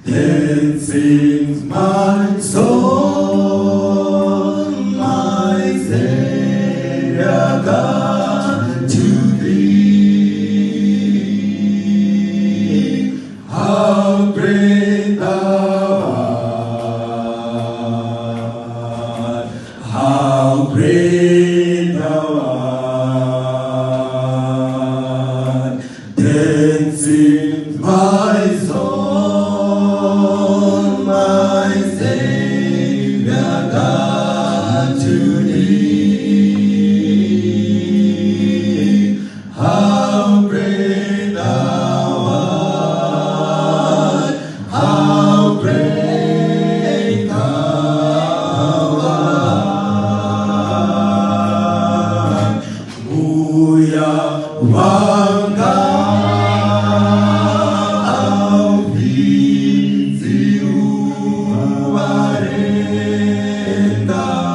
Then sings my soul, my Savior God, to thee. How great thou art! How great thou art! Then sings my soul, my Savior God, to thee. How great thou art! How great thou art! Hallelujah.